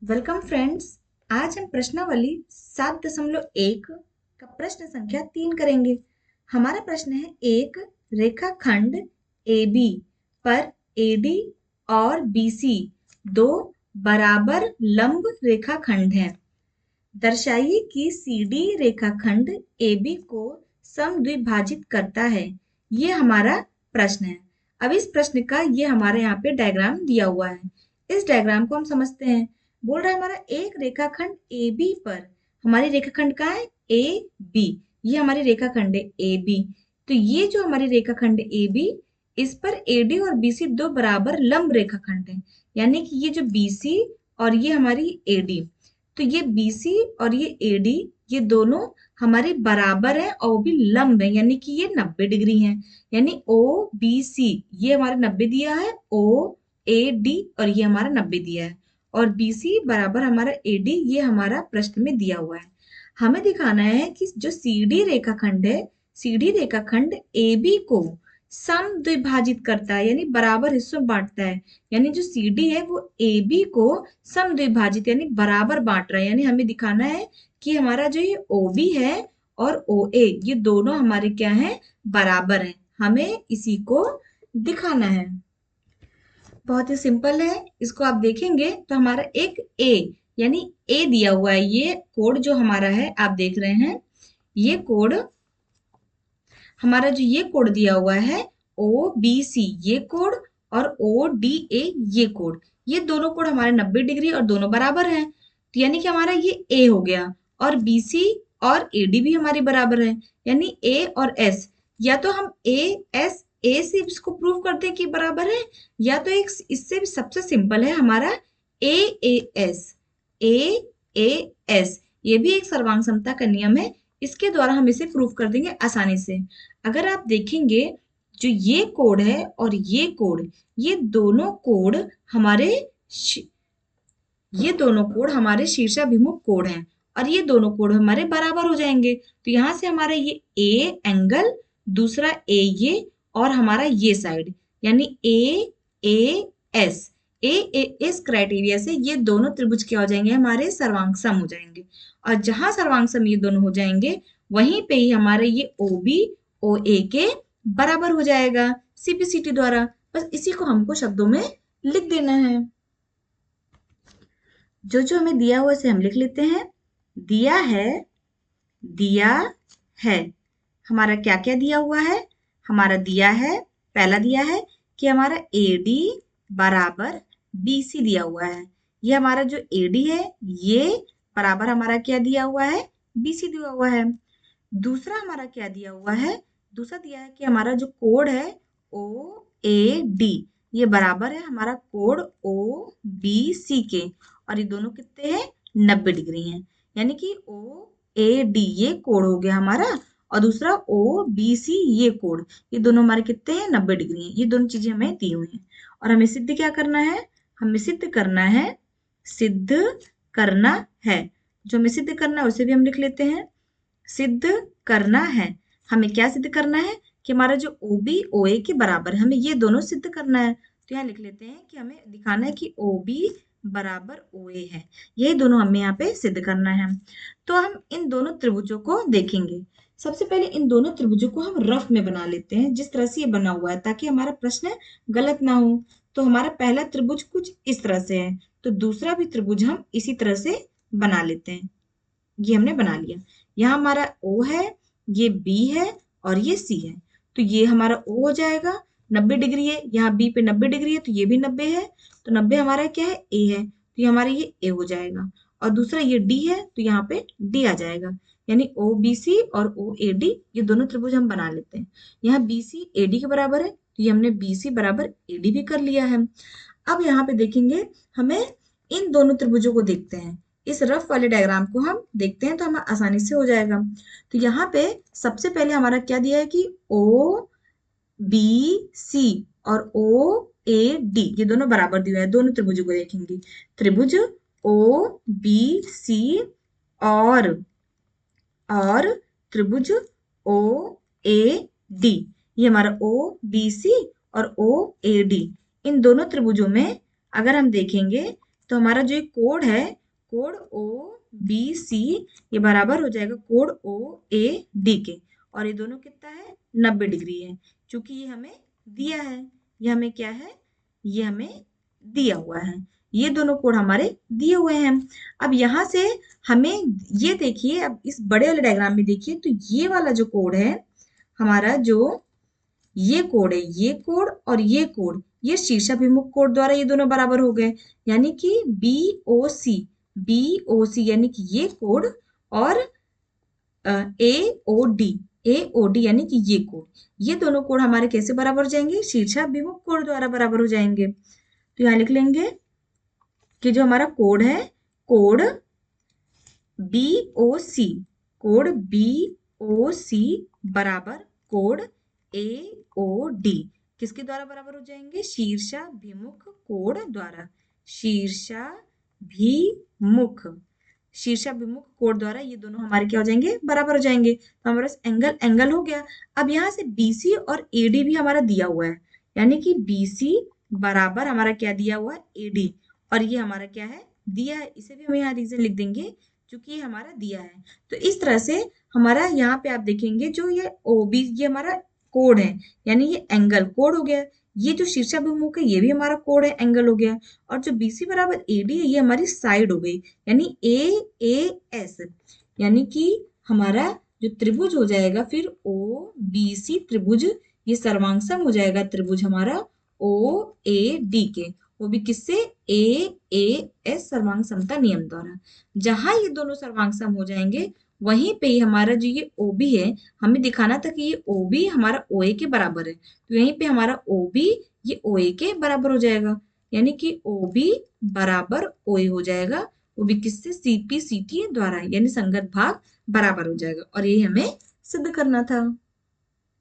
Welcome friends. आज हम प्रश्नावली 7.1 का प्रश्न संख्या 3 करेंगे। हमारा प्रश्न है, एक रेखाखंड AB पर AD और BC दो बराबर लंब रेखाखंड हैं। दर्शाइए कि CD रेखाखंड AB को समद्विभाजित करता है। ये हमारा प्रश्न है। अब इस प्रश्न का ये हमारे यहाँ पे डायग्राम दिया हुआ है। इस डायग्राम को हम समझते हैं। बोल रहा है हमारा एक रेखाखंड AB पर, हमारी रेखाखंड कहाँ है? AB। ये हमारी रेखाखंड है AB। तो ये जो हमारी रेखाखंड AB, इस पर AD और BC दो बराबर लंब रेखाखंड हैं। यानी कि ये जो BC और ये हमारी AD, तो ये BC और ये AD, ये दोनों हमारे बराबर हैं और वो भी लंब है, यानी कि ये 90 डिग्री हैं। यानी OBC ये हमारा 90 दिया है, OAD और ये हमारा 90 दिया है, और BC बराबर हमारा AD, ये हमारा प्रश्न में दिया हुआ है। हमें दिखाना है कि जो CD रेखाखंड है, CD रेखाखंड AB को समद्विभाजित करता है, यानी बराबर हिस्सों में बांटता है। यानी जो CD है वो AB को समद्विभाजित यानी बराबर बांट रहा है। यानी हमें दिखाना है कि हमारा जो ये OB है और OA, ये दोनों हमारे क्या हैं? बराबर हैं। हमें इसी को दिखाना है। बहुत ही सिंपल है। इसको आप देखेंगे तो हमारा एक ए, यानी ए दिया हुआ है। ये कोड जो हमारा है, आप देख रहे हैं, ये कोड हमारा जो ये कोड दिया हुआ है OBC ये कोड, और ODA ये कोड, ये दोनों कोड हमारे 90 डिग्री और दोनों बराबर हैं। तो यानी कि हमारा ये ए हो गया, और BC और AD भी हमारी बराबर है। यानी A और S, या तो हम A से इसको प्रूव करते हैं कि बराबर है, या तो एक इससे भी सबसे सिंपल है हमारा AAS। AAS ये भी एक सर्वांग समता का नियम है। इसके द्वारा हम इसे प्रूव कर देंगे आसानी से। अगर आप देखेंगे, जो ये कोड है और ये कोड, ये दोनों कोड हमारे ये दोनों कोड हमारे शीर्षाभिमुख कोड हैं, और ये दोनों कोड हमारे बराबर हो जाएंगे। तो यहां से हमारा ये ए एंगल, दूसरा ए ये, और हमारा ये साइड, यानी AAS, AAS क्राइटेरिया से ये दोनों त्रिभुज क्या हो जाएंगे? हमारे सर्वांग सम हो जाएंगे। और जहां सर्वांग सम ये दोनों हो जाएंगे, वहीं पे ही हमारे ये OB OA के बराबर हो जाएगा CPCT द्वारा। बस इसी को हमको शब्दों में लिख देना है। जो जो हमें दिया हुआ से हम लिख लेते हैं। दिया है, दिया है। हमारा क्या क्या दिया हुआ है? हमारा दिया है, पहला दिया है कि हमारा AD बराबर BC दिया हुआ है। ये हमारा जो AD है, ये बराबर हमारा क्या दिया हुआ है? BC दिया हुआ है। दूसरा हमारा क्या दिया हुआ है? दूसरा दिया है कि हमारा जो कोड है OAD, ये बराबर है हमारा कोड OBC के, और ये दोनों कितने हैं? 90 डिग्री हैं। यानी कि OAD ये कोड हो गया हमारा, और दूसरा OBC ये कोड, ये दोनों हमारे कितने हैं? 90 डिग्री हैं। ये दोनों चीजें हमें दी हुई हैं। और हमें सिद्ध क्या करना है? हमें सिद्ध करना है, सिद्ध करना है। जो हमें सिद्ध करना है उसे भी हम लिख लेते हैं। सिद्ध करना है, हमें क्या सिद्ध करना है? कि हमारा जो OB OA के बराबर है, हमें ये दोनों सिद्ध करना है। तो यहाँ लिख लेते हैं कि हमें दिखाना है कि OB बराबर OA है। यही दोनों हमें यहाँ पे सिद्ध करना है। तो हम इन दोनों त्रिभुजों को देखेंगे। सबसे पहले इन दोनों त्रिभुजों को हम रफ में बना लेते हैं, जिस तरह से ये बना हुआ है, ताकि हमारा प्रश्न गलत ना हो। तो हमारा पहला त्रिभुज कुछ इस तरह से है, तो दूसरा भी त्रिभुज हम इसी तरह से बना लेते हैं। ये हमने बना लिया। यहाँ हमारा O है, ये B है, और ये C है। तो ये हमारा O हो जाएगा, 90 डिग्री है। यहाँ B पे 90 डिग्री है, तो ये भी 90 है। तो 90 हमारा क्या है? A है। तो ये हमारा ये A हो जाएगा। और दूसरा ये D है, तो यहाँ पे D आ जाएगा। यानी OBC और OAD ये दोनों त्रिभुज हम बना लेते हैं। यहाँ BC AD के बराबर है, तो ये हमने BC बराबर AD भी कर लिया है। अब यहाँ पे देखेंगे, हमें इन दोनों त्रिभुजों को देखते हैं। इस रफ वाले डायग्राम को हम देखते हैं तो हमें आसानी से हो जाएगा। तो यहाँ पे सबसे पहले हमारा क्या दिया है कि OBC और OAD ये दोनों बराबर दिए हैं। दोनों त्रिभुजों को देखेंगे, त्रिभुज OBC और त्रिभुज OAD, ये हमारा OBC और OAD, इन दोनों त्रिभुजों में अगर हम देखेंगे तो हमारा जो ये कोड है, कोड ओ बी सी, ये बराबर हो जाएगा कोड ओ ए डी के। और ये दोनों कितना है, 90 डिग्री है, क्योंकि ये हमें दिया है, ये हमें क्या है, ये हमें दिया हुआ है, ये दोनों कोड हमारे दिए हुए हैं। अब यहाँ से हमें ये देखिए, अब इस बड़े वाले डायग्राम में देखिए, तो ये वाला जो कोड है हमारा, जो ये कोड है, ये कोड और ये कोड, ये शीर्षाभिमुख कोड द्वारा ये दोनों बराबर हो गए, यानी कि बी ओ सी यानी कि ये कोड, और ए ओ डी यानी कि ये कोड, ये दोनों कोड हमारे कैसे बराबर हो जाएंगे, शीर्षाभिमुख कोड द्वारा बराबर हो जाएंगे। तो यहाँ लिख लेंगे कि जो हमारा कोड है, कोड बी ओ सी, कोड बी ओ सी बराबर कोड ए ओ डी किसके द्वारा बराबर हो जाएंगे, शीर्षाभिमुख कोड द्वारा, शीर्षाभिमुख कोड द्वारा ये दोनों हमारे क्या हो जाएंगे, बराबर हो जाएंगे। तो हमारे पास एंगल एंगल हो गया। अब यहाँ से बीसी और एडी भी हमारा दिया हुआ है, यानी कि बीसी बराबर हमारा क्या दिया हुआ है, एडी, और ये हमारा क्या है, दिया है। इसे भी हम यहाँ रीजन लिख देंगे क्योंकि ये हमारा दिया है। तो इस तरह से हमारा यहाँ पे आप देखेंगे, जो ये ओबी, ये हमारा कोड है, यानी ये एंगल कोड हो गया, ये जो शीर्षाभिमुख है ये भी हमारा कोड है, एंगल हो गया, और जो बीसी बराबर एडी है ये हमारी साइड हो गई, यानी ए एस, यानी कि हमारा जो त्रिभुज हो जाएगा फिर ओ बी सी त्रिभुज, ये सर्वांगसम हो जाएगा त्रिभुज हमारा ओ ए डी के, वो भी किससे, ए एस सर्वांग समता नियम द्वारा। जहां ये दोनों सर्वांग सम हो जाएंगे वहीं पे ही हमारा जो ये ओबी है, हमें दिखाना था कि ये ओबी हमारा ओए के बराबर है, तो यहीं पे हमारा ओबी ये ओए के बराबर हो जाएगा, यानी कि ओबी बराबर ओए हो जाएगा, वो भी किससे, सीपी सीटी द्वारा, यानी संगत भाग बराबर हो जाएगा, और ये हमें सिद्ध करना था।